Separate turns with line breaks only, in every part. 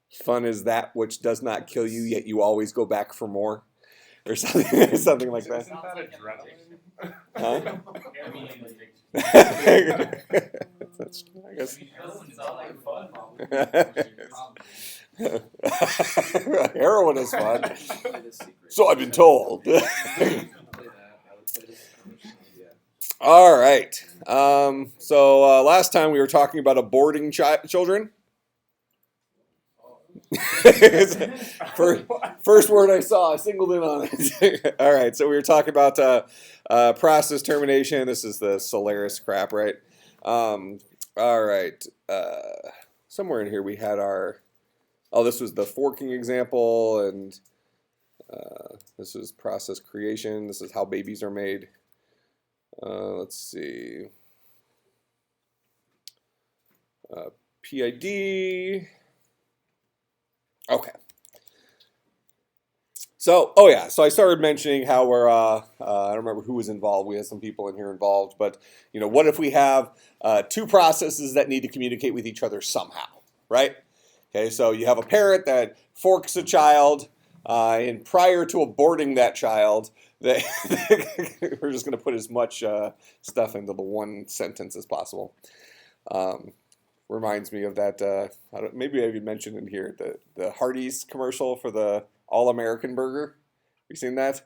Fun is that which does not kill you, yet you always go back for more, or something, something like that.
Isn't that adrenaline?
Huh? That's, I guess. Heroin is fun. So I've been told. All right. So last time we were talking about aborting children. First word I saw, I singled in on it. All right, so we were talking about process termination. This is the Solaris crap, right? All right. Somewhere in here we had our, this was the forking example, and this is process creation. This is how babies are made. Let's see. PID. Okay. So, so I started mentioning how we're, I don't remember who was involved. We had some people in here involved, but, what if we have two processes that need to communicate with each other somehow, right? Okay, so you have a parent that forks a child, and prior to aborting that child, we're just going to put as much stuff into the one sentence as possible. Reminds me of that, maybe I even mentioned in here, the Hardee's commercial for the All-American Burger. Have you seen that?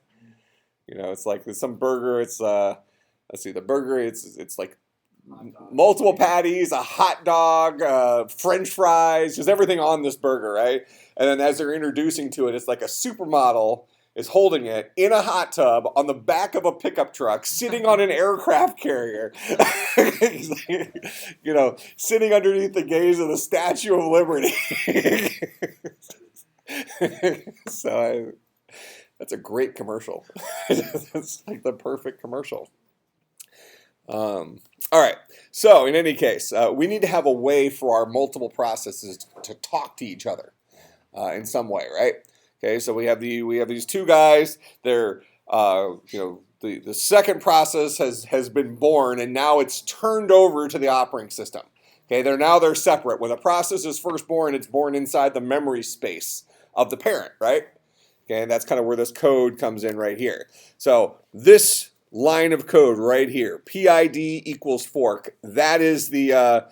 It's like there's some burger, it's, let's see, the burger, it's like multiple patties, a hot dog, French fries, just everything on this burger, right? And then as they're introducing to it, it's like a supermodel is holding it in a hot tub on the back of a pickup truck, sitting on an aircraft carrier, sitting underneath the gaze of the Statue of Liberty. So that's a great commercial. It's like the perfect commercial. All right. So in any case, we need to have a way for our multiple processes to talk to each other in some way, right? Okay, so we have these two guys. They're the second process has been born, and now it's turned over to the operating system. Okay, they're separate. When a process is first born, it's born inside the memory space of the parent, right? Okay, and that's kind of where this code comes in right here. So this line of code right here, PID equals fork, that is the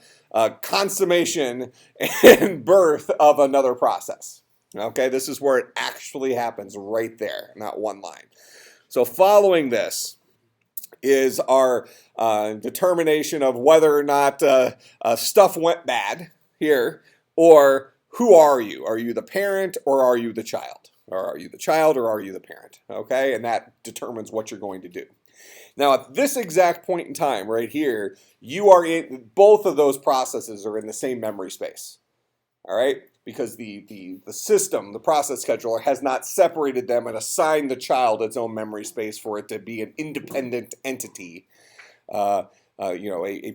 consummation and birth of another process. Okay, this is where it actually happens right there, not one line. So following this is our determination of whether or not stuff went bad here, or who are you? Are you the parent or are you the child? Or are you the child or are you the parent? Okay, and that determines what you're going to do. Now at this exact point in time right here, you are in, both of those processes are in the same memory space. All right? Because the system, the process scheduler, has not separated them and assigned the child its own memory space for it to be an independent entity. A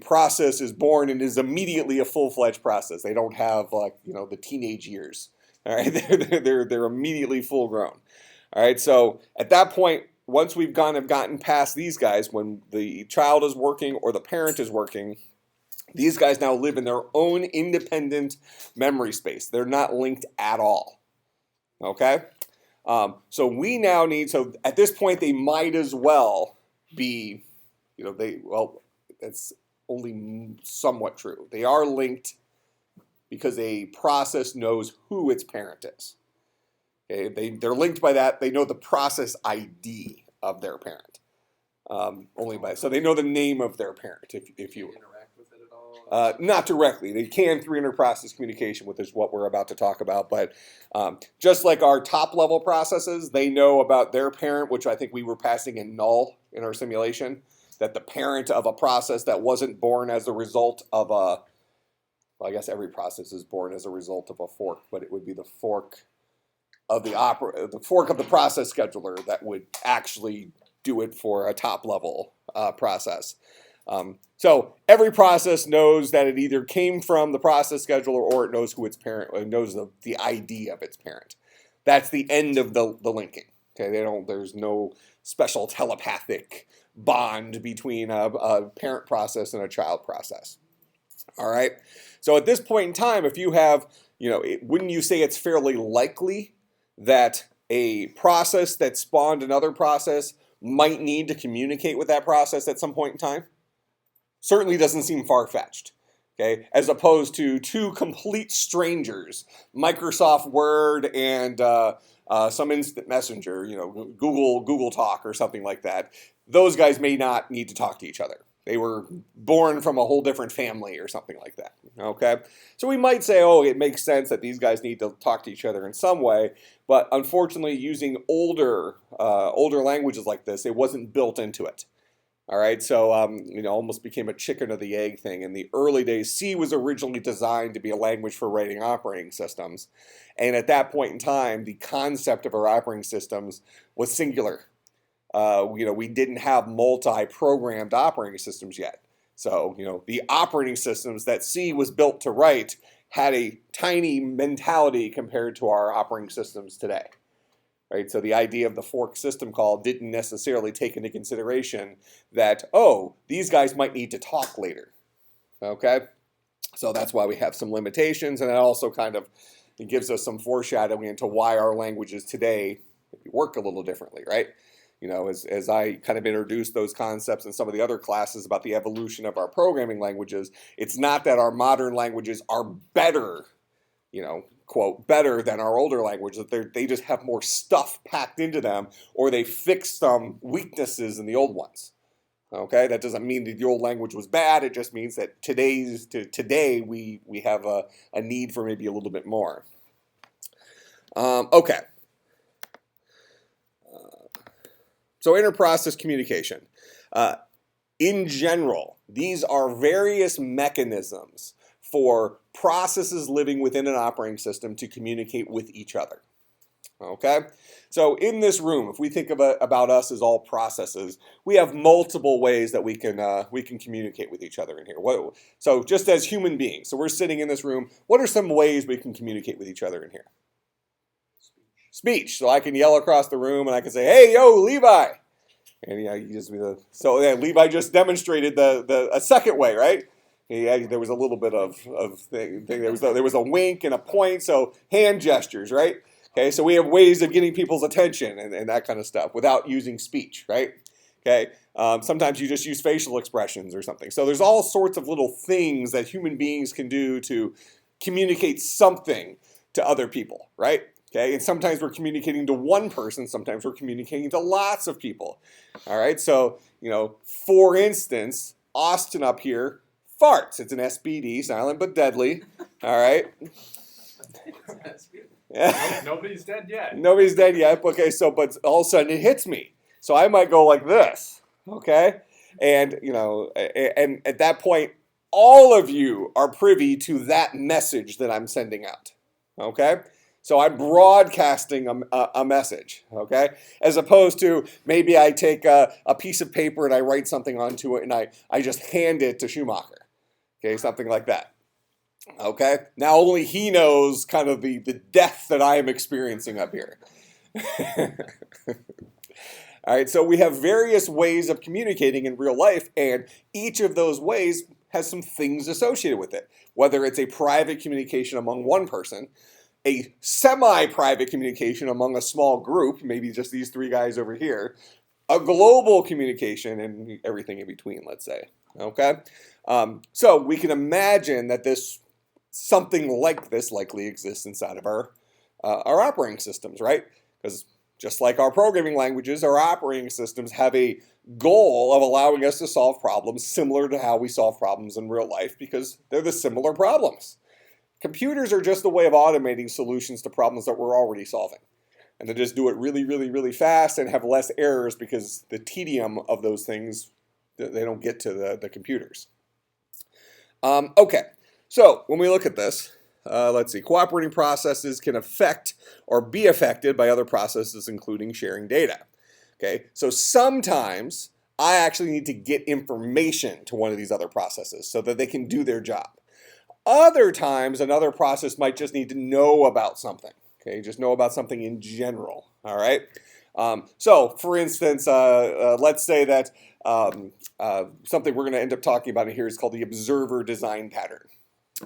process is born and is immediately a full-fledged process. They don't have the teenage years. All right, they're immediately full-grown. All right, so at that point, once we've gotten past these guys, when the child is working or the parent is working, these guys now live in their own independent memory space. They're not linked at all. Okay? So we now need, so at this point they might as well be, that's only somewhat true. They are linked because a process knows who its parent is. Okay? They're linked by that. They know the process ID of their parent. So they know the name of their parent, if you will. Not directly. They can through interprocess communication, which is what we're about to talk about. But just like our top level processes, they know about their parent, which I think we were passing in null in our simulation, that the parent of a process that wasn't born as a result of I guess every process is born as a result of a fork, but it would be the fork of the fork of the process scheduler that would actually do it for a top level process. So every process knows that it either came from the process scheduler or it knows who its parent, or knows the ID of its parent. That's the end of the linking. Okay, there's no special telepathic bond between a parent process and a child process. All right. So at this point in time, if you have wouldn't you say it's fairly likely that a process that spawned another process might need to communicate with that process at some point in time? Certainly doesn't seem far-fetched. Okay, as opposed to two complete strangers, Microsoft Word and some instant messenger, Google Talk or something like that. Those guys may not need to talk to each other. They were born from a whole different family or something like that. Okay, so we might say, oh, it makes sense that these guys need to talk to each other in some way, but unfortunately, using older languages like this, it wasn't built into it. All right, so almost became a chicken or the egg thing. In the early days, C was originally designed to be a language for writing operating systems, and at that point in time, the concept of our operating systems was singular. We didn't have multi-programmed operating systems yet. So the operating systems that C was built to write had a tiny mentality compared to our operating systems today. Right? So the idea of the fork system call didn't necessarily take into consideration that, oh, these guys might need to talk later. Okay? So that's why we have some limitations, and it also it gives us some foreshadowing into why our languages today work a little differently, right? As I kind of introduced those concepts in some of the other classes about the evolution of our programming languages, it's not that our modern languages are better, quote, better than our older languages. They just have more stuff packed into them, or they fix some weaknesses in the old ones. Okay, that doesn't mean that the old language was bad. It just means that today we have a need for maybe a little bit more. Okay. So interprocess communication. In general, these are various mechanisms for processes living within an operating system to communicate with each other. Okay? So in this room, if we think about us as all processes, we have multiple ways that we can communicate with each other in here. So just as human beings, so we're sitting in this room, what are some ways we can communicate with each other in here? Speech. So I can yell across the room and I can say, "Hey, yo, Levi," and he gives me Levi just demonstrated a second way, right? There was a little bit of thing. There was a wink and a point. So hand gestures, right? Okay, so we have ways of getting people's attention and that kind of stuff without using speech, right? Okay, sometimes you just use facial expressions or something. So there's all sorts of little things that human beings can do to communicate something to other people, right? Okay, and sometimes we're communicating to one person, sometimes we're communicating to lots of people. All right, so, for instance, Austin up here farts. It's an SBD, silent but deadly. All right.
Yeah. Nobody's dead yet.
Nobody's dead yet. Okay, but all of a sudden it hits me. So I might go like this, okay? And, and at that point, all of you are privy to that message that I'm sending out, okay? So I'm broadcasting a message, okay? As opposed to maybe I take a piece of paper and I write something onto it and I just hand it to Schumacher, okay? Something like that, okay? Now only he knows kind of the death that I am experiencing up here. All right, so we have various ways of communicating in real life, and each of those ways has some things associated with it, whether it's a private communication among one person, a semi-private communication among a small group, maybe just these three guys over here, a global communication, and everything in between, let's say, okay? So we can imagine that something like this likely exists inside of our operating systems, right? Because just like our programming languages, our operating systems have a goal of allowing us to solve problems similar to how we solve problems in real life because they're the similar problems. Computers are just a way of automating solutions to problems that we're already solving. And they just do it really, really, really fast and have less errors because the tedium of those things, they don't get to the computers. Okay, so when we look at this, let's see, cooperating processes can affect or be affected by other processes, including sharing data. Okay, so sometimes I actually need to get information to one of these other processes so that they can do their job. Other times, another process might just need to know about something. Okay, just know about something in general. All right. So, for instance, let's say that something we're going to end up talking about in here is called the observer design pattern.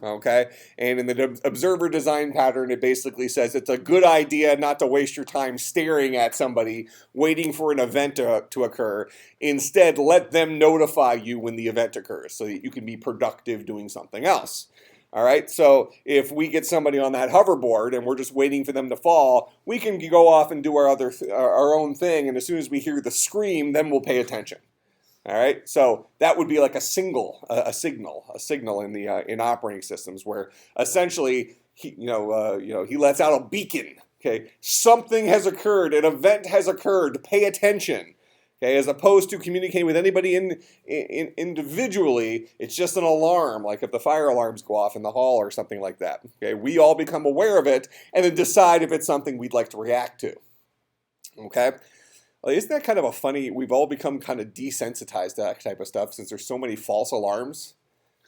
Okay, and in the observer design pattern, it basically says it's a good idea not to waste your time staring at somebody waiting for an event to occur. Instead, let them notify you when the event occurs so that you can be productive doing something else. All right, so if we get somebody on that hoverboard and we're just waiting for them to fall, we can go off and do our own thing, and as soon as we hear the scream, then we'll pay attention. All right, so that would be like a signal in the in operating systems, where essentially he lets out a beacon. Okay, something has occurred, an event has occurred. Pay attention. Okay, as opposed to communicating with anybody individually, it's just an alarm, like if the fire alarms go off in the hall or something like that. Okay, we all become aware of it and then decide if it's something we'd like to react to. Okay. Well, isn't that kind of a funny, we've all become kind of desensitized to that type of stuff since there's so many false alarms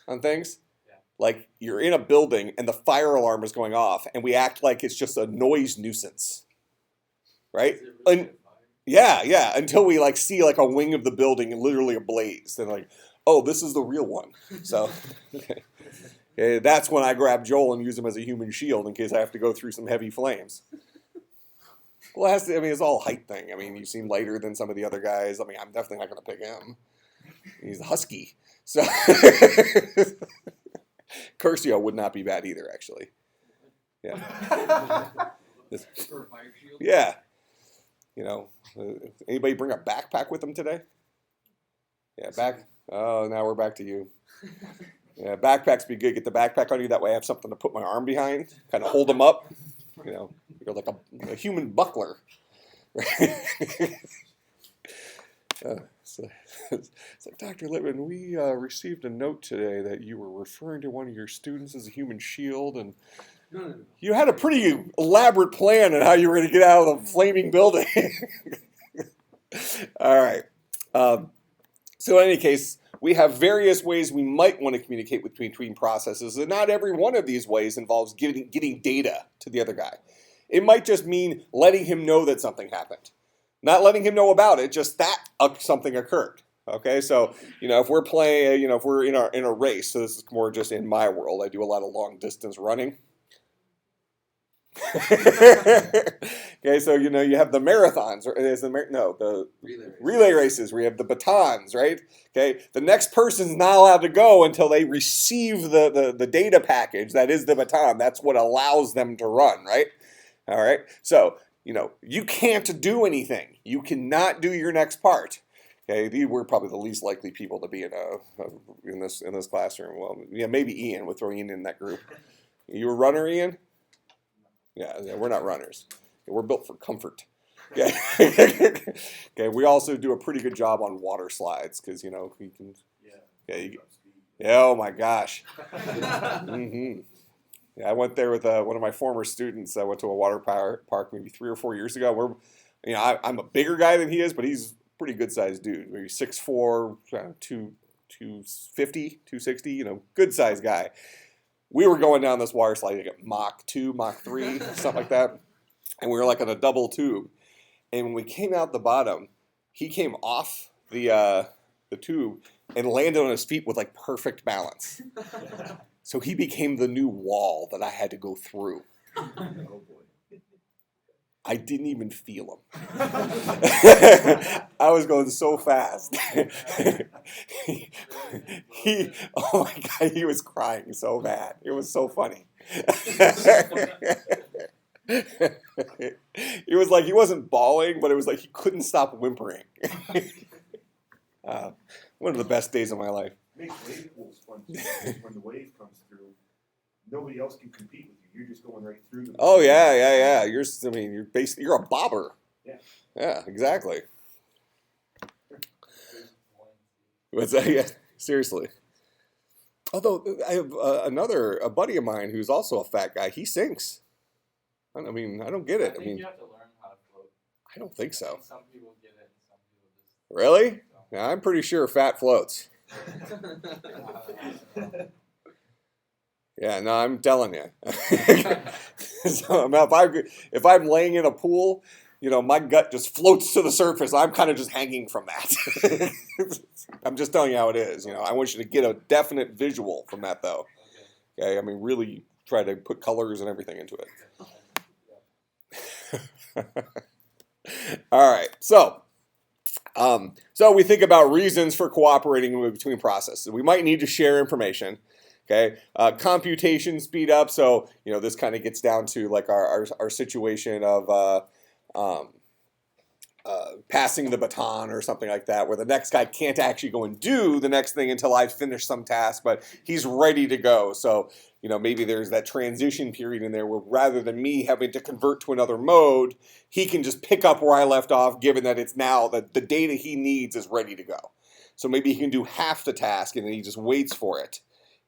on things. Yeah. Like you're in a building and the fire alarm is going off and we act like it's just a noise nuisance, right? Really yeah, until we like see like a wing of the building literally ablaze. Then like, oh, this is the real one. So, okay, that's when I grab Joel and use him as a human shield in case I have to go through some heavy flames. Well, it's all height thing. I mean, you seem lighter than some of the other guys. I mean, I'm definitely not going to pick him. He's a husky. So, Curcio would not be bad either, actually. Yeah. Yeah. Anybody bring a backpack with them today? Yeah, Oh, now we're back to you. Yeah, backpacks be good. Get the backpack on you. That way I have something to put my arm behind. Kind of hold them up. You're like a human buckler. So it's like, Dr. Lippman, we received a note today that you were referring to one of your students as a human shield, and you had a pretty elaborate plan on how you were going to get out of the flaming building. All right. So in any case, we have various ways we might want to communicate between processes, and not every one of these ways involves getting data to the other guy. It might just mean letting him know that something happened. Not letting him know about it, just that something occurred. Okay, so if we're playing, if we're in a race, so this is more just in my world. I do a lot of long distance running. Okay, so you have the marathons, or is the relay races where you have the batons, right? Okay, the next person's not allowed to go until they receive the data package that is the baton. That's what allows them to run, right? All right, so you can't do anything. You cannot do your next part. Okay, we're probably the least likely people to be in this classroom. Well, yeah, maybe Ian. We'll throw Ian in that group. You a runner, Ian? Yeah, we're not runners. We're built for comfort. Okay. Okay. We also do a pretty good job on water slides because we can. Yeah. Oh my gosh. Mm-hmm. Yeah, I went there with one of my former students. I went to a water park maybe 3 or 4 years ago. I'm a bigger guy than he is, but he's a pretty good sized dude. Maybe 6'4", 250, 260. Good sized guy. We were going down this water slide, like Mach 2, Mach 3, something like that. And we were like on a double tube. And when we came out the bottom, he came off the tube and landed on his feet with like perfect balance. So he became the new wall that I had to go through. Oh boy. I didn't even feel him. I was going so fast. Oh my God, he was crying so bad. It was so funny. It was like he wasn't bawling, but it was like he couldn't stop whimpering. One of the best days of my life.
Makes wave pools fun too. When the wave comes through, nobody else can compete with you. You're just going right through them.
Oh yeah. You're a bobber.
Yeah.
Yeah, exactly. What's that? Yeah, seriously. Although I have a buddy of mine who's also a fat guy. He sinks. I don't get it.
I think you have to learn how to float.
I don't think so.
Some people get it, some people just.
Really? Yeah, I'm pretty sure fat floats. Yeah, no, I'm telling you. So if I'm laying in a pool, my gut just floats to the surface. I'm kind of just hanging from that. I'm just telling you how it is. I want you to get a definite visual from that, though. Okay, I mean, really try to put colors and everything into it. All right, so we think about reasons for cooperating between processes. We might need to share information. Okay, computation speed up. So this kind of gets down to like our situation of passing the baton or something like that, where the next guy can't actually go and do the next thing until I've finished some task, but he's ready to go. So maybe there's that transition period in there where rather than me having to convert to another mode, he can just pick up where I left off, given that it's now that the data he needs is ready to go. So maybe he can do half the task and then he just waits for it.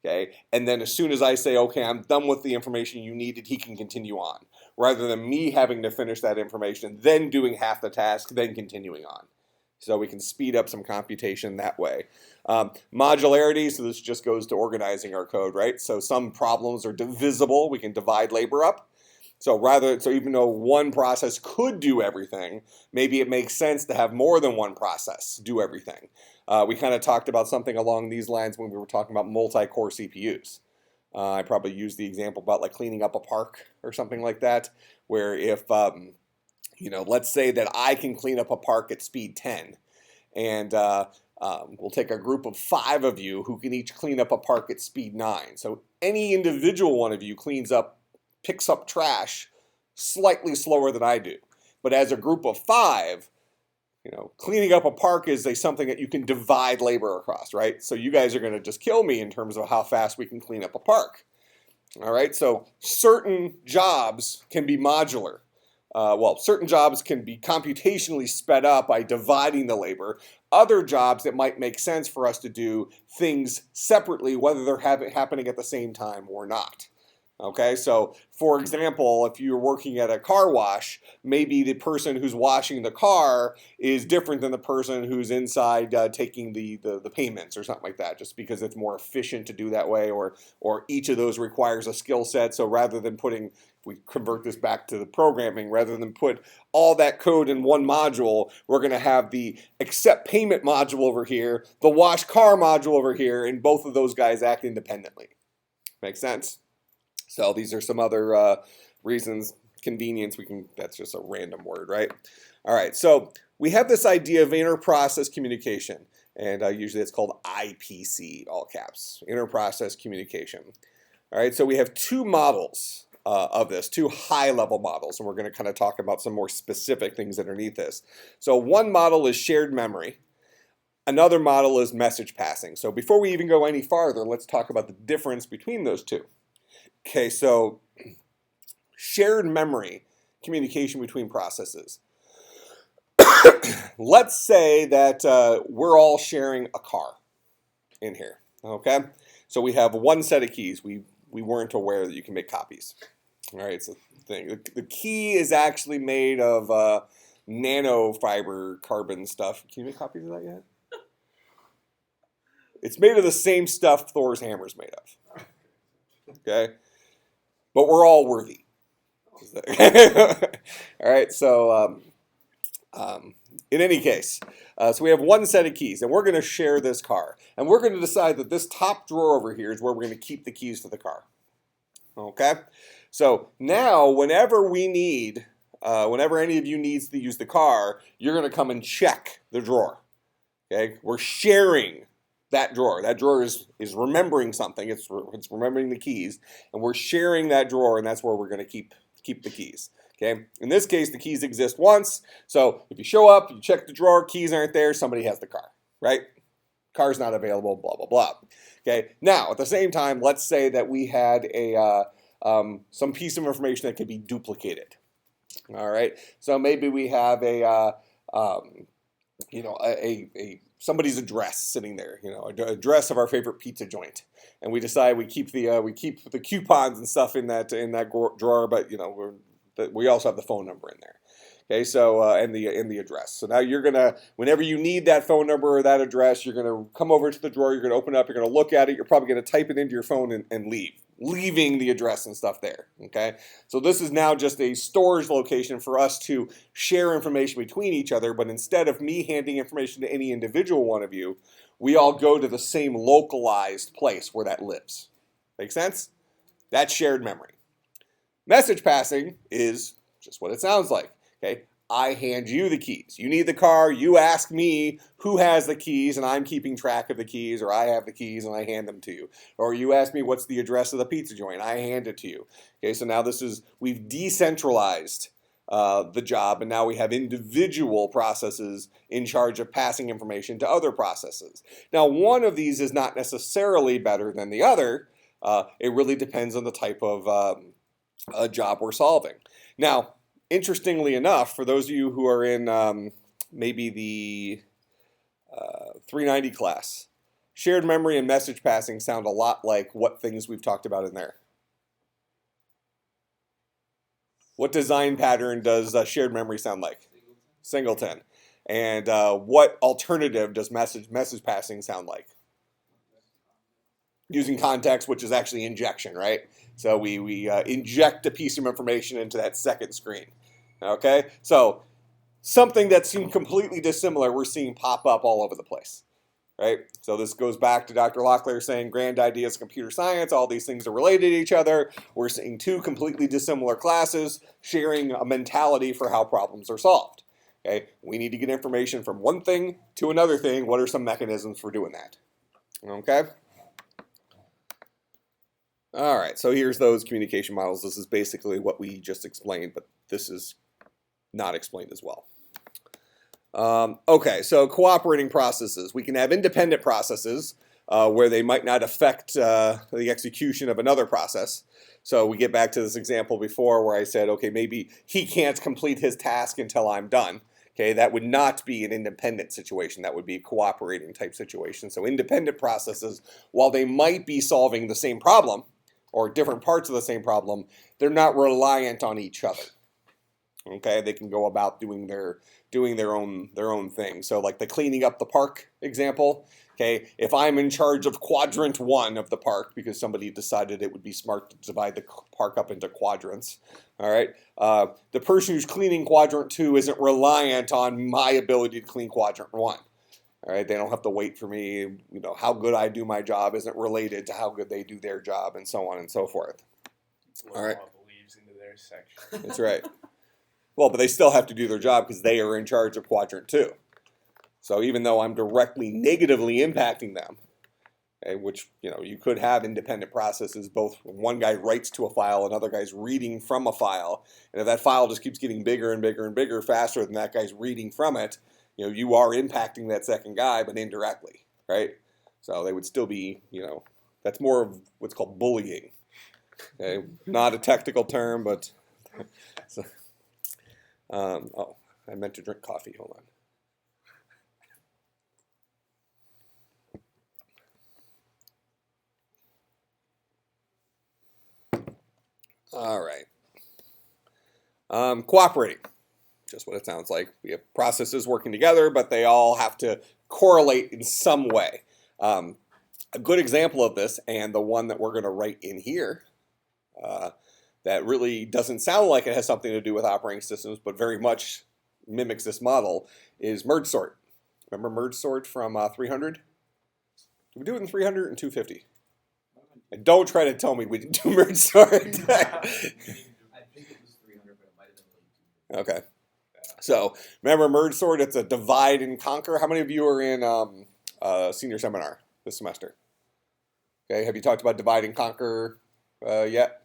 Okay, and then as soon as I say, okay, I'm done with the information you needed, he can continue on, rather than me having to finish that information, then doing half the task, then continuing on. So we can speed up some computation that way. Modularity, so this just goes to organizing our code, right? So some problems are divisible, we can divide labor up. So even though one process could do everything, maybe it makes sense to have more than one process do everything. We kind of talked about something along these lines when we were talking about multi-core CPUs. I probably used the example about like cleaning up a park or something like that, where if, let's say that I can clean up a park at speed 10, and we'll take a group of 5 of you who can each clean up a park at speed 9. So any individual one of you picks up trash slightly slower than I do. But as a group of 5, cleaning up a park is something that you can divide labor across, right? So you guys are going to just kill me in terms of how fast we can clean up a park. All right, so certain jobs can be modular. Certain jobs can be computationally sped up by dividing the labor. Other jobs, it might make sense for us to do things separately, whether they're happening at the same time or not. Okay, so for example, if you're working at a car wash, maybe the person who's washing the car is different than the person who's inside taking the payments or something like that, just because it's more efficient to do that way, or each of those requires a skill set. So rather than if we convert this back to the programming, rather than put all that code in one module, we're going to have the accept payment module over here, the wash car module over here, and both of those guys act independently. Make sense? So these are some other reasons. Convenience, that's just a random word, right? All right, so we have this idea of interprocess communication, and usually it's called IPC, all caps, interprocess communication. All right, so we have 2 models of this, 2 high-level models, and we're going to kind of talk about some more specific things underneath this. So one model is shared memory. Another model is message passing. So before we even go any farther, let's talk about the difference between those 2. Okay, so shared memory communication between processes. Let's say that we're all sharing a car in here, okay? So we have one set of keys. We weren't aware that you can make copies. All right, it's a thing. The key is actually made of nanofiber carbon stuff. Can you make copies of that yet? It's made of the same stuff Thor's hammer's made of. Okay? But we're all worthy. All right, so in any case, so we have one set of keys, and we're going to share this car. And we're going to decide that this top drawer over here is where we're going to keep the keys to the car. Okay? So now, whenever any of you needs to use the car, you're going to come and check the drawer. Okay? We're sharing that drawer. That drawer is remembering something. It's remembering the keys, and we're sharing that drawer, and that's where we're going to keep the keys. Okay. In this case, the keys exist once. So if you show up, you check the drawer, keys aren't there, somebody has the car, right? Car's not available, blah blah blah. Okay. Now at the same time, let's say that we had some piece of information that could be duplicated. All right. So maybe we have somebody's address sitting there, address of our favorite pizza joint, and we decide we keep the coupons and stuff in that drawer, but we also have the phone number in there. Okay, so and the address. So now you're gonna, whenever you need that phone number or that address, you're gonna come over to the drawer. You're gonna open it up. You're gonna look at it. You're probably gonna type it into your phone and leaving the address and stuff there. Okay, so this is now just a storage location for us to share information between each other. But instead of me handing information to any individual one of you, we all go to the same localized place where that lives. Make sense? That's shared memory. Message passing is just what it sounds like. Okay, I hand you the keys. You need the car. You ask me who has the keys, and I'm keeping track of the keys, or I have the keys and I hand them to you. Or you ask me what's the address of the pizza joint. I hand it to you. Okay, so now we've decentralized the job, and now we have individual processes in charge of passing information to other processes. Now, one of these is not necessarily better than the other. It really depends on the type of job we're solving. Now, interestingly enough, for those of you who are in maybe the 390 class, shared memory and message passing sound a lot like what things we've talked about in there. What design pattern does shared memory sound like? Singleton. And what alternative does message passing sound like? Using context, which is actually injection, right? So we inject a piece of information into that second screen. Okay, so something that seemed completely dissimilar, we're seeing pop up all over the place, right? So this goes back to Dr. Locklear saying grand ideas, computer science, all these things are related to each other. We're seeing two completely dissimilar classes sharing a mentality for how problems are solved. Okay, we need to get information from one thing to another thing. What are some mechanisms for doing that? Okay. All right, so here's those communication models. This is basically what we just explained, but this is not explained as well. Okay, so cooperating processes. We can have independent processes where they might not affect the execution of another process. So we get back to this example before where I said, okay, maybe he can't complete his task until I'm done. Okay, that would not be an independent situation. That would be a cooperating type situation. So independent processes, while they might be solving the same problem or different parts of the same problem, they're not reliant on each other. Okay, they can go about doing their own thing. So like the cleaning up the park example. Okay, if I'm in charge of quadrant 1 of the park because somebody decided it would be smart to divide the park up into quadrants. All right, the person who's cleaning quadrant 2 isn't reliant on my ability to clean quadrant 1. All right, they don't have to wait for me. You know, how good I do my job isn't related to how good they do their job, and so on and so forth. All right,
believes into their section.
That's right. Well, but they still have to do their job because they are in charge of quadrant 2. So even though I'm directly negatively impacting them, okay, which you could have independent processes, both one guy writes to a file, another guy's reading from a file, and if that file just keeps getting bigger and bigger and bigger faster than that guy's reading from it, you are impacting that second guy, but indirectly, right? So they would still be, that's more of what's called bullying. Okay, not a technical term, but so, oh, I meant to drink coffee. Hold on. All right. Cooperating, just what it sounds like. We have processes working together, but they all have to correlate in some way. A good example of this, and the one that we're going to write in here, that really doesn't sound like it has something to do with operating systems, but very much mimics this model, is merge sort. Remember merge sort from 300? Did we do it in 300 and 250? And don't try to tell me we didn't do merge sort.
I think it was 300, but it might have been late.
Okay. So remember merge sort, it's a divide and conquer. How many of you are in senior seminar this semester? Okay, have you talked about divide and conquer yet?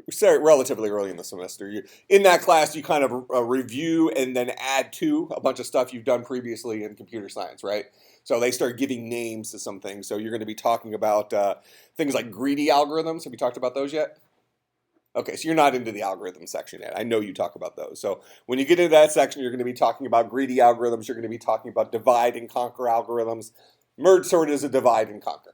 We start relatively early in the semester. In that class, you kind of review and then add to a bunch of stuff you've done previously in computer science, right? So they start giving names to some things. So you're going to be talking about things like greedy algorithms. Have you talked about those yet? Okay, so you're not into the algorithm section yet. I know you talk about those. So when you get into that section, you're going to be talking about greedy algorithms. You're going to be talking about divide and conquer algorithms. Merge sort is a divide and conquer.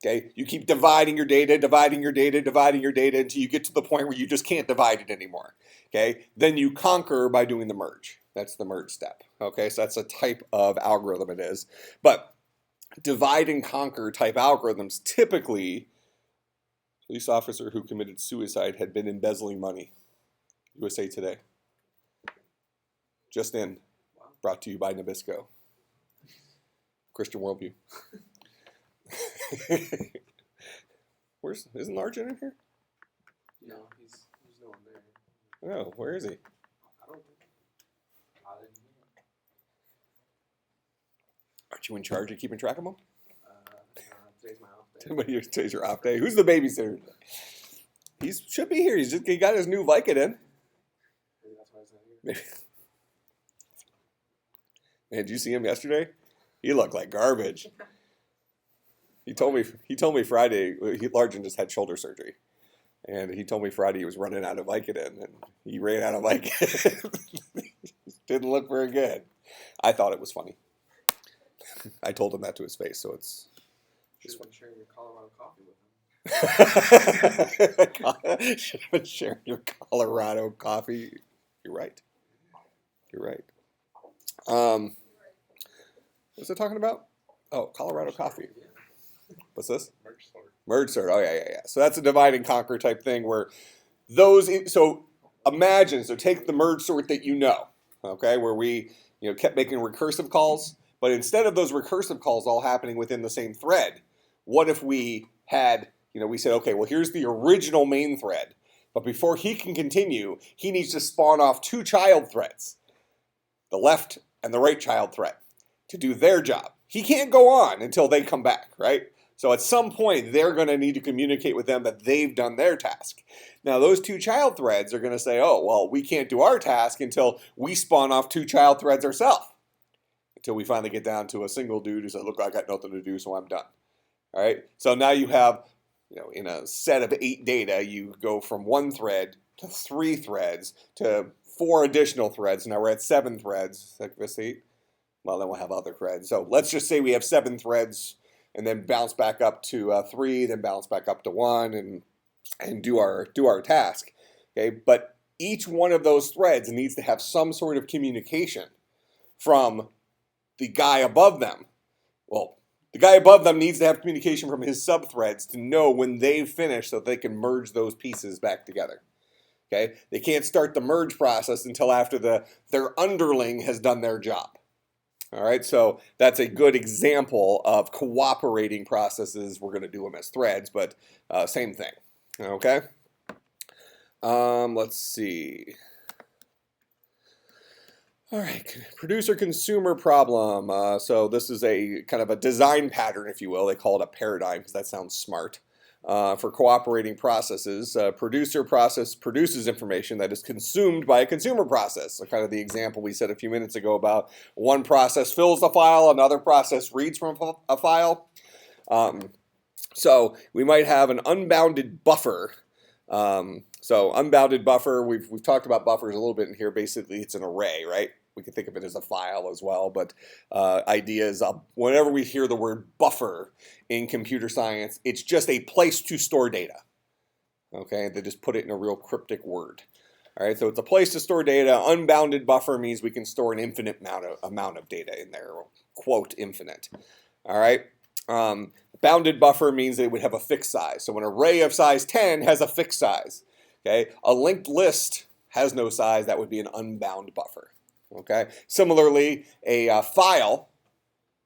Okay, you keep dividing your data until you get to the point where you just can't divide it anymore. Okay, then you conquer by doing the merge. That's the merge step. Okay, so that's a type of algorithm it is. But divide and conquer type algorithms typically, police officer who committed suicide had been embezzling money. USA Today. Just in. Brought to you by Nabisco. Christian Worldview. Isn't Arjun in here?
No, he's no one there.
Oh, where is he?
I don't know. I didn't hear him.
Aren't you in charge of keeping track of them?
Today's my off day.
Today's your off day. Who's the babysitter? He should be here. He got his new Vicodin.
Maybe that's why he's not here.
Man, did you see him yesterday? He looked like garbage. He told me Friday. Largen just had shoulder surgery, and he told me Friday he was running out of Vicodin, and he ran out of Vicodin. Didn't look very good. I thought it was funny. I told him that to his face, so it's.
Should have been sharing your Colorado coffee with him.
Should have been sharing your Colorado coffee. You're right. What was I talking about? Oh, Colorado coffee. What's this? Merge sort. Oh, yeah. So that's a divide and conquer type thing where so take the merge sort that okay, where we, kept making recursive calls, but instead of those recursive calls all happening within the same thread, what if we had, we said, okay, well, here's the original main thread, but before he can continue, he needs to spawn off two child threads, the left and the right child thread, to do their job. He can't go on until they come back, right? So at some point, they're going to need to communicate with them that they've done their task. Now, those two child threads are going to say, oh, well, we can't do our task until we spawn off two child threads ourselves. Until we finally get down to a single dude who says, look, I got nothing to do, so I'm done. All right? So now you have, in a set of 8 data, you go from 1 thread to 3 threads to 4 additional threads. Now we're at 7 threads. Like this 8? Well, then we'll have other threads. So let's just say we have 7 threads and then bounce back up to 3, then bounce back up to 1 and do our task. Okay, but each one of those threads needs to have some sort of communication from the guy above them. Well, the guy above them needs to have communication from his sub-threads to know when they've finished so they can merge those pieces back together. Okay, they can't start the merge process until after their underling has done their job. All right, so that's a good example of cooperating processes. We're going to do them as threads, but same thing. Okay, let's see. All right, producer-consumer problem. So this is a kind of a design pattern, if you will. They call it a paradigm because that sounds smart. For cooperating processes, a producer process produces information that is consumed by a consumer process. So kind of the example we said a few minutes ago about one process fills a file, another process reads from a file. So we might have an unbounded buffer. So unbounded buffer, we've talked about buffers a little bit in here. Basically, it's an array, right? We can think of it as a file as well, but idea is whenever we hear the word buffer in computer science, it's just a place to store data. Okay, they just put it in a real cryptic word. All right, so it's a place to store data. Unbounded buffer means we can store an infinite amount of data in there, or quote infinite. All right, bounded buffer means it would have a fixed size. So an array of size 10 has a fixed size. Okay, a linked list has no size. That would be an unbound buffer. Okay. Similarly, a file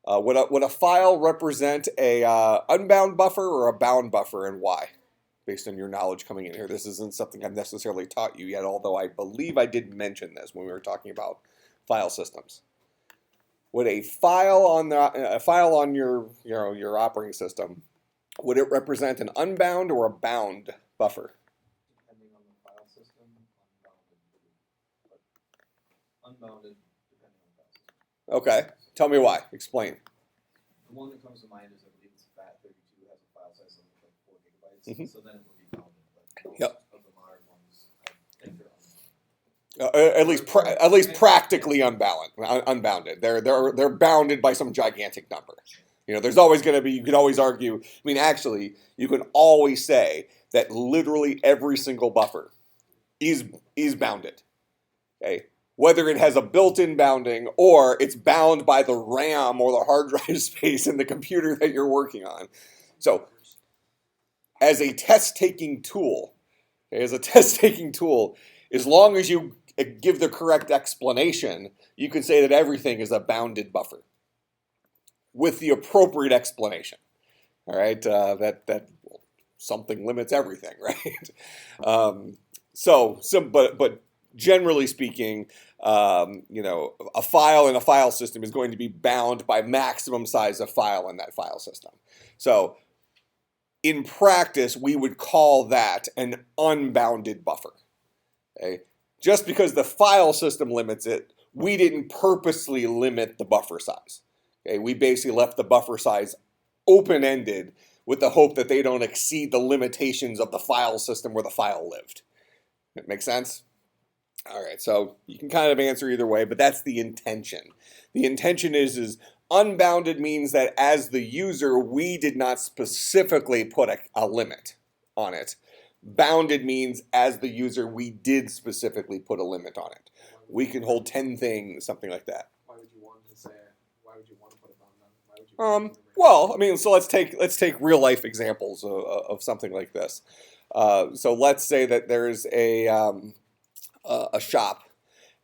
would a file represent a unbound buffer or a bound buffer, and why? Based on your knowledge coming in here, this isn't something I've necessarily taught you yet. Although I believe I did mention this when we were talking about file systems. Would a file on your operating system, would it represent an unbound or a bound buffer?
Depending on the file system, unbounded depending on the file system.
Okay, tell me why. Explain.
The one that comes to mind is I believe it's FAT32 has a file size of like 4 gigabytes, so then it would be bounded. But most of the modern ones, I think they're
at least practically unbounded. They're bounded by some gigantic number. There's always going to be. You could always argue. I mean, actually, you can always say that literally every single buffer is bounded. Okay. Whether it has a built-in bounding or it's bound by the RAM or the hard drive space in the computer that you're working on. So, as a test-taking tool, as long as you give the correct explanation, you can say that everything is a bounded buffer with the appropriate explanation. All right, that will something limits everything, right? But generally speaking, a file in a file system is going to be bound by maximum size of file in that file system. So in practice, we would call that an unbounded buffer. Okay? Just because the file system limits it, we didn't purposely limit the buffer size. Okay? We basically left the buffer size open-ended with the hope that they don't exceed the limitations of the file system where the file lived. That make sense? All right, so you can kind of answer either way, but that's the intention. The intention is unbounded means that as the user, we did not specifically put a limit on it. Bounded means as the user, we did specifically put a limit on it. We can hold 10 things, something like that.
Why would you want to say? Why would you want to put a bound on? Why would you?
Well, I mean, so let's take real life examples of something like this. So let's say that there's a shop,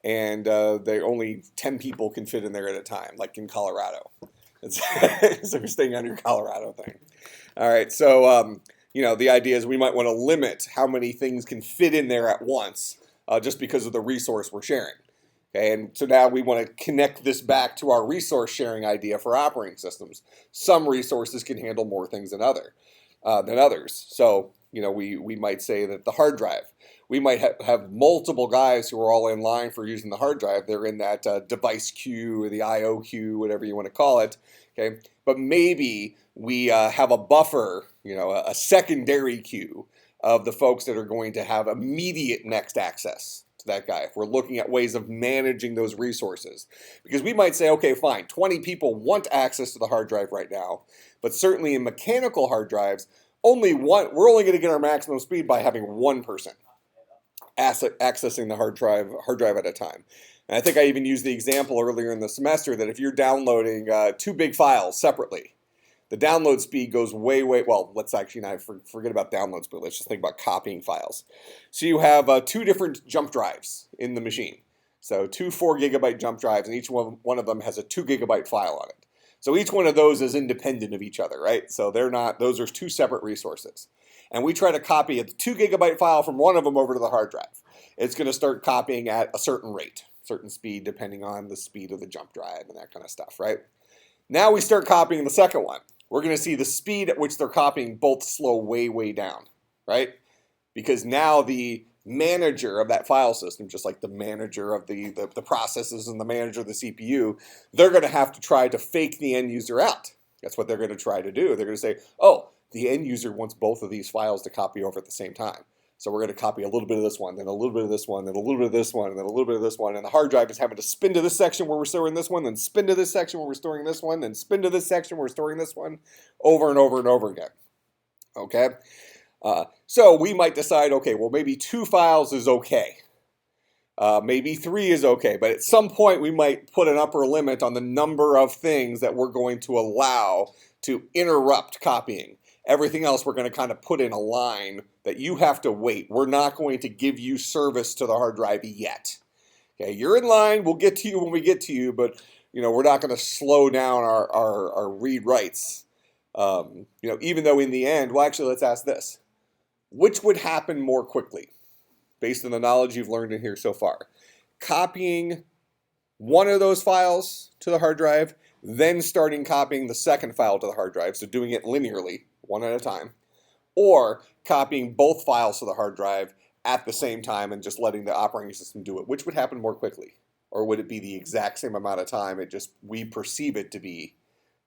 and they only 10 people can fit in there at a time, like in Colorado. So we're staying on your Colorado thing. All right, so the idea is we might want to limit how many things can fit in there at once, just because of the resource we're sharing. Okay, and so now we want to connect this back to our resource sharing idea for operating systems. Some resources can handle more things than others. So we might say that the hard drive, we might have multiple guys who are all in line for using the hard drive. They're in that device queue or the IO queue, whatever you want to call it. Okay, but maybe we have a buffer, a secondary queue of the folks that are going to have immediate next access to that guy. If we're looking at ways of managing those resources, because we might say, okay, fine, 20 people want access to the hard drive right now, but certainly in mechanical hard drives, we're only going to get our maximum speed by having one person accessing the hard drive at a time. And I think I even used the example earlier in the semester that if you're downloading 2 big files separately, the download speed goes way, well, let's actually not forget about download speed. Let's just think about copying files. So you have 2 different jump drives in the machine. So 2 4 gigabyte jump drives, and each one of them has a 2 gigabyte file on it. So each one of those is independent of each other, right? So those are 2 separate resources. And we try to copy a 2 gigabyte file from one of them over to the hard drive. It's going to start copying at a certain rate, certain speed, depending on the speed of the jump drive and that kind of stuff, right? Now we start copying the second one. We're going to see the speed at which they're copying both slow way down, right? Because now the manager of that file system, just like the manager of the processes and the manager of the CPU, they're going to have to try to fake the end user out. That's what they're going to try to do. They're going to say, oh, the end user wants both of these files to copy over at the same time. So we're going to copy a little bit of this one, then a little bit of this one, then a little bit of this one, and then a little bit of this one. And the hard drive is having to spin to this section where we're storing this one, then spin to this section where we're storing this one, then spin to this section where we're storing this one, over and over and over again. Okay? So we might decide, okay, well, maybe 2 files is okay. Maybe 3 is okay. But at some point, we might put an upper limit on the number of things that we're going to allow to interrupt copying. Everything else we're going to kind of put in a line that you have to wait. We're not going to give you service to the hard drive yet. Okay, you're in line. We'll get to you when we get to you, but we're not going to slow down our read writes. Even though in the end, well, actually, let's ask this: which would happen more quickly, based on the knowledge you've learned in here so far? Copying one of those files to the hard drive, then starting copying the second file to the hard drive, so doing it linearly, one at a time, or copying both files to the hard drive at the same time and just letting the operating system do it. Which would happen more quickly? Or would it be the exact same amount of time? We perceive it to be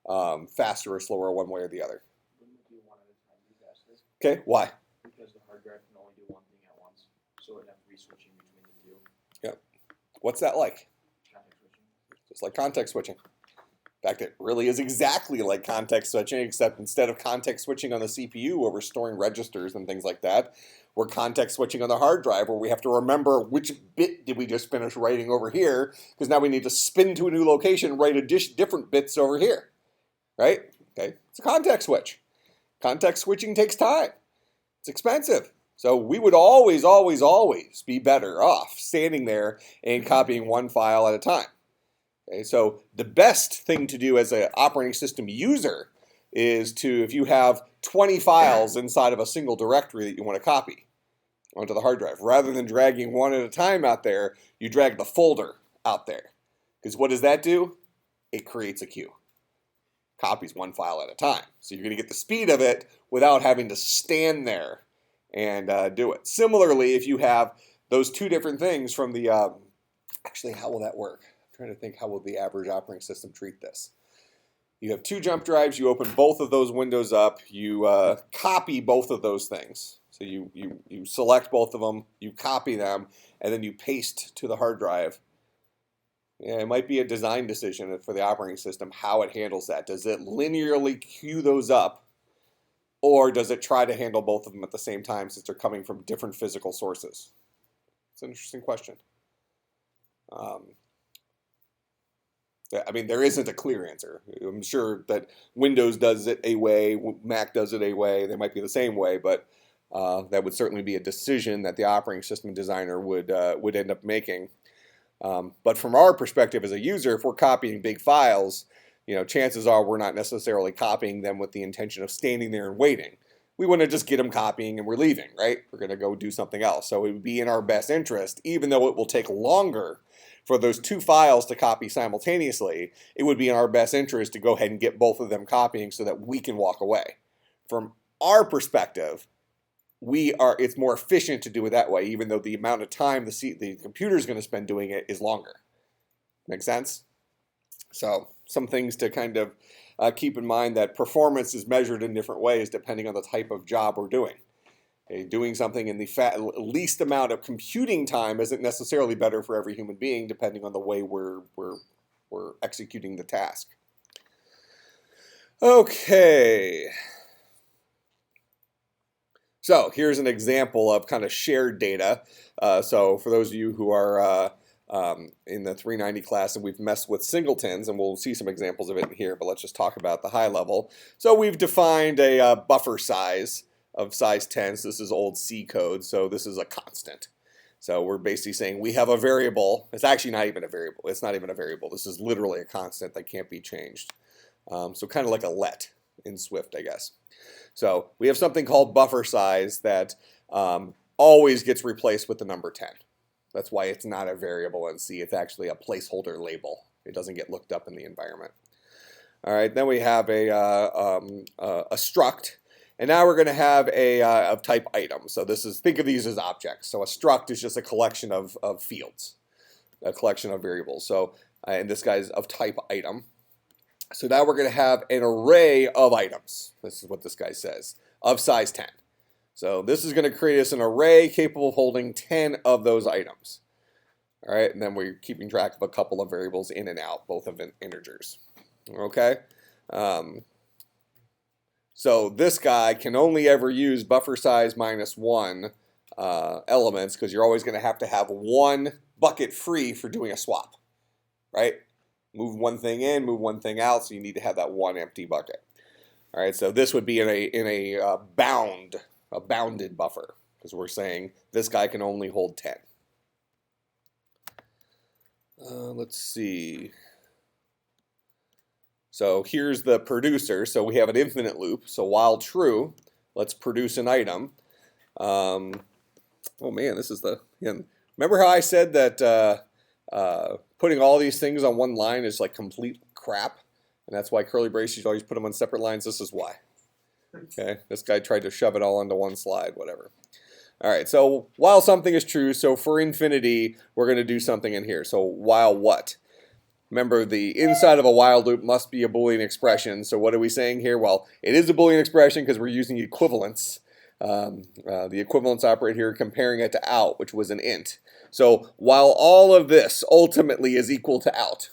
faster or slower one way or the other.
Wouldn't it be one at a time be faster?
Okay, why?
Because the hard drive can only do one thing at once, so it'd have to be switching between the 2.
Yep. What's that like?
Context switching.
Just like context switching. In fact, it really is exactly like context switching, except instead of context switching on the CPU where we're storing registers and things like that, we're context switching on the hard drive where we have to remember which bit did we just finish writing over here, because now we need to spin to a new location and write different bits over here, right? Okay, it's a context switch. Context switching takes time. It's expensive. So we would always be better off standing there and copying one file at a time. Okay, so the best thing to do as an operating system user is to, if you have 20 files inside of a single directory that you want to copy onto the hard drive, rather than dragging one at a time out there, you drag the folder out there. Because what does that do? It creates a queue. Copies one file at a time. So you're going to get the speed of it without having to stand there and do it. Similarly, if you have those two different things from the, actually, how will that work? I'm trying to think, how will the average operating system treat this? You have two jump drives, you open both of those windows up, you copy both of those things. So you select both of them, you copy them, and then you paste to the hard drive. Yeah, it might be a design decision for the operating system how it handles that. Does it linearly queue those up, or does it try to handle both of them at the same time since they're coming from different physical sources? It's an interesting question. I mean, there isn't a clear answer. I'm sure that Windows does it a way, Mac does it a way. They might be the same way, but that would certainly be a decision that the operating system designer would end up making. But from our perspective as a user, if we're copying big files, chances are we're not necessarily copying them with the intention of standing there and waiting. We want to just get them copying and we're leaving, right? We're going to go do something else. So it would be in our best interest, even though it will take longer for those two files to copy simultaneously, it would be in our best interest to go ahead and get both of them copying so that we can walk away. From our perspective, it's more efficient to do it that way, even though the amount of time the computer is going to spend doing it is longer. Make sense? So some things to kind of keep in mind, that performance is measured in different ways depending on the type of job we're doing. Doing something in the least amount of computing time isn't necessarily better for every human being, depending on the way we're executing the task. Okay. So here's an example of kind of shared data. So for those of you who are in the 390 class and we've messed with singletons, and we'll see some examples of it in here, but let's just talk about the high level. So we've defined a buffer size of size 10. So this is old C code, so this is a constant. So we're basically saying we have a variable. It's actually not even a variable. It's not even a variable. This is literally a constant that can't be changed. So kind of like a let in Swift, I guess. So we have something called buffer size that always gets replaced with the number 10. That's why it's not a variable in C. It's actually a placeholder label. It doesn't get looked up in the environment. All right, then we have a struct. And now we're going to have of type item. So think of these as objects. So a struct is just a collection of fields, a collection of variables. So and this guy's of type item. So now we're going to have an array of items. This is what this guy says, of size 10. So this is going to create us an array capable of holding 10 of those items. All right, and then we're keeping track of a couple of variables in and out, both of integers. Okay. So this guy can only ever use buffer size -1 elements, because you're always going to have one bucket free for doing a swap, right? Move one thing in, move one thing out, so you need to have that one empty bucket. All right, so this would be in a bounded buffer, because we're saying this guy can only hold 10. Let's see. So here's the producer. So we have an infinite loop. So while true, let's produce an item. Oh man, this is remember how I said that putting all these things on one line is like complete crap? And that's why curly braces, you always put them on separate lines. This is why. Okay, this guy tried to shove it all onto one slide, whatever. All right, so while something is true, so for infinity, we're going to do something in here. So while what? Remember, the inside of a while loop must be a Boolean expression. So what are we saying here? Well, it is a Boolean expression because we're using equivalence. The equivalence operator here, comparing it to out, which was an int. So while all of this ultimately is equal to out,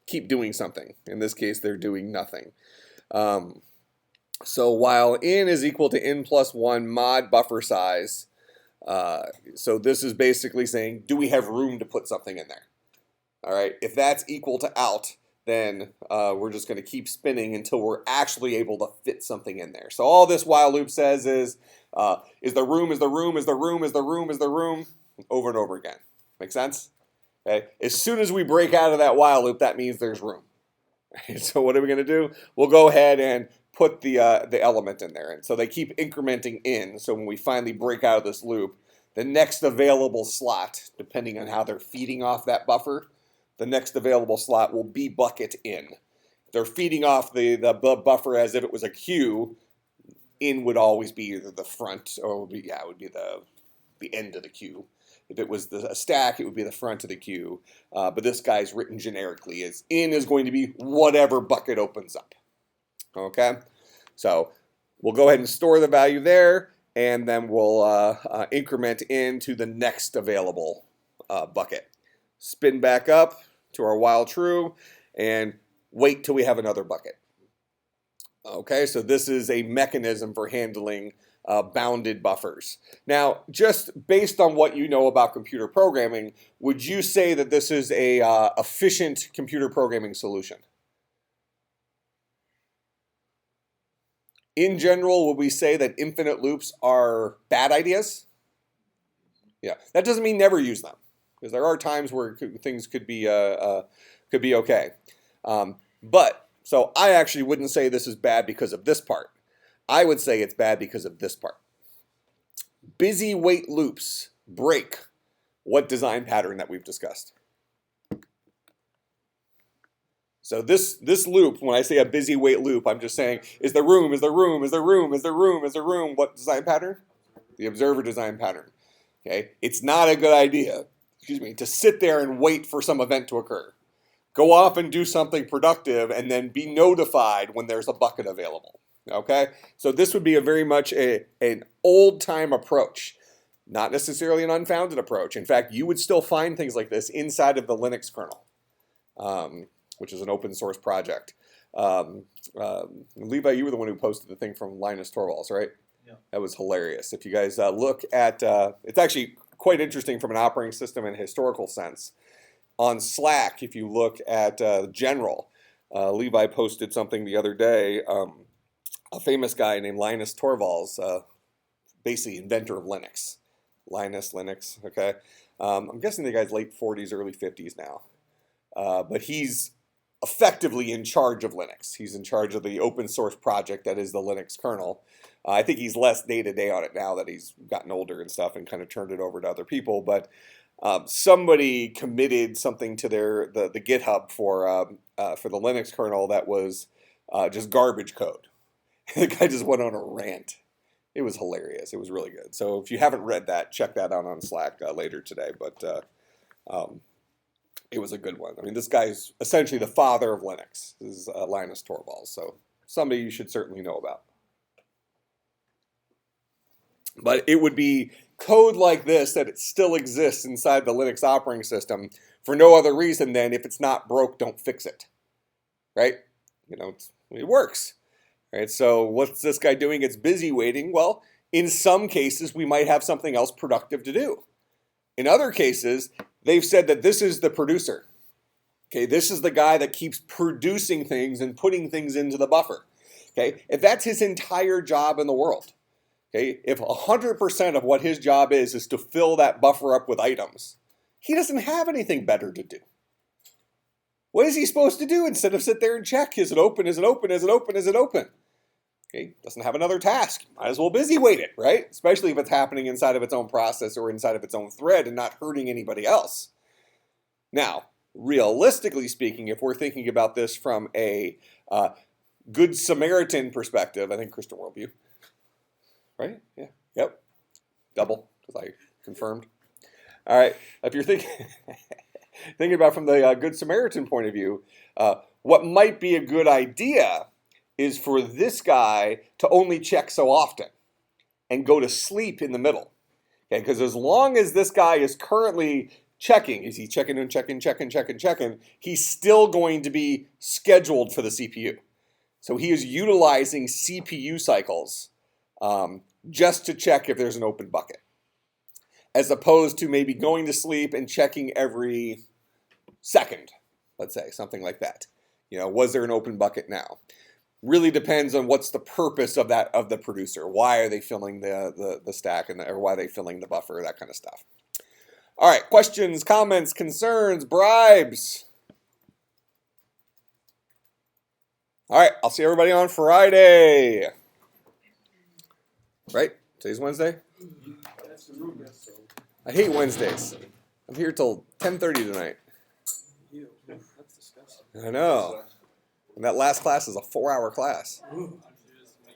keep doing something. In this case, they're doing nothing. So while in is equal to in plus 1 mod buffer size, so this is basically saying, do we have room to put something in there? All right, if that's equal to out, then we're just going to keep spinning until we're actually able to fit something in there. So all this while loop says is the room, is the room, is the room, is the room, is the room, over and over again. Make sense? Okay. As soon as we break out of that while loop, that means there's room. So what are we going to do? We'll go ahead and put the element in there. And so they keep incrementing in. So when we finally break out of this loop, the next available slot, depending on how they're feeding off that buffer, the next available slot will be bucket in. If they're feeding off the buffer as if it was a queue, in would always be either the front or it would be the end of the queue. If it was a stack, it would be the front of the queue. But this guy's written generically as in is going to be whatever bucket opens up. Okay, so we'll go ahead and store the value there, and then we'll increment into the next available bucket. Spin back up to our while true, and wait till we have another bucket. Okay, so this is a mechanism for handling bounded buffers. Now, just based on what you know about computer programming, would you say that this is a efficient computer programming solution? In general, would we say that infinite loops are bad ideas? Yeah, that doesn't mean never use them, because there are times where things could be okay. So I actually wouldn't say this is bad because of this part. I would say it's bad because of this part. Busy wait loops break what design pattern that we've discussed? So this loop, when I say a busy wait loop, I'm just saying, is there room, is there room, is there room, is there room, is there room? What design pattern? The observer design pattern. Okay, it's not a good idea, to sit there and wait for some event to occur. Go off and do something productive and then be notified when there's a bucket available. Okay, so this would be a very much an old time approach, not necessarily an unfounded approach. In fact, you would still find things like this inside of the Linux kernel, which is an open source project. Levi, you were the one who posted the thing from Linus Torvalds, right?
Yeah.
That was hilarious. If you guys look at, it's actually quite interesting from an operating system and historical sense. On Slack, if you look at General, Levi posted something the other day. A famous guy named Linus Torvalds, basically inventor of Linux. Linux, okay? I'm guessing the guy's late 40s, early 50s now. But he's effectively in charge of Linux. He's in charge of the open source project that is the Linux kernel. I think he's less day-to-day on it now that he's gotten older and stuff and kind of turned it over to other people. But somebody committed something to the GitHub for the Linux kernel that was just garbage code. The guy just went on a rant. It was hilarious. It was really good. So if you haven't read that, check that out on Slack later today. But it was a good one. I mean, this guy's essentially the father of Linux. This is Linus Torvalds. So somebody you should certainly know about. But it would be code like this that it still exists inside the Linux operating system for no other reason than if it's not broke, don't fix it. Right? It works. Right? So what's this guy doing? It's busy waiting. Well, in some cases, we might have something else productive to do. In other cases, they've said that this is the producer. Okay, this is the guy that keeps producing things and putting things into the buffer. Okay, if that's his entire job in the world, okay, if 100% of what his job is to fill that buffer up with items, he doesn't have anything better to do. What is he supposed to do instead of sit there and check? Is it open? Is it open? Is it open? Is it open? Okay, doesn't have another task. Might as well busy wait it, right? Especially if it's happening inside of its own process or inside of its own thread and not hurting anybody else. Now, realistically speaking, if we're thinking about this from a Good Samaritan perspective, I think Christian worldview, right? Yeah, yep, double, because I confirmed. All right, if you're thinking about from the Good Samaritan point of view, what might be a good idea is for this guy to only check so often and go to sleep in the middle. Okay, because as long as this guy is currently checking, is he checking and checking, he's still going to be scheduled for the CPU. So he is utilizing CPU cycles just to check if there's an open bucket, as opposed to maybe going to sleep and checking every second, let's say, something like that. Was there an open bucket now? Really depends on what's the purpose of the producer. Why are they filling the stack or why are they filling the buffer, that kind of stuff. All right, questions, comments, concerns, bribes. All right, I'll see everybody on Friday. Right? Today's Wednesday.
That's the room, so.
I hate Wednesdays. I'm here till 10:30 tonight.
Ew, that's disgusting.
I know. And that last class is a 4-hour class.
Ooh.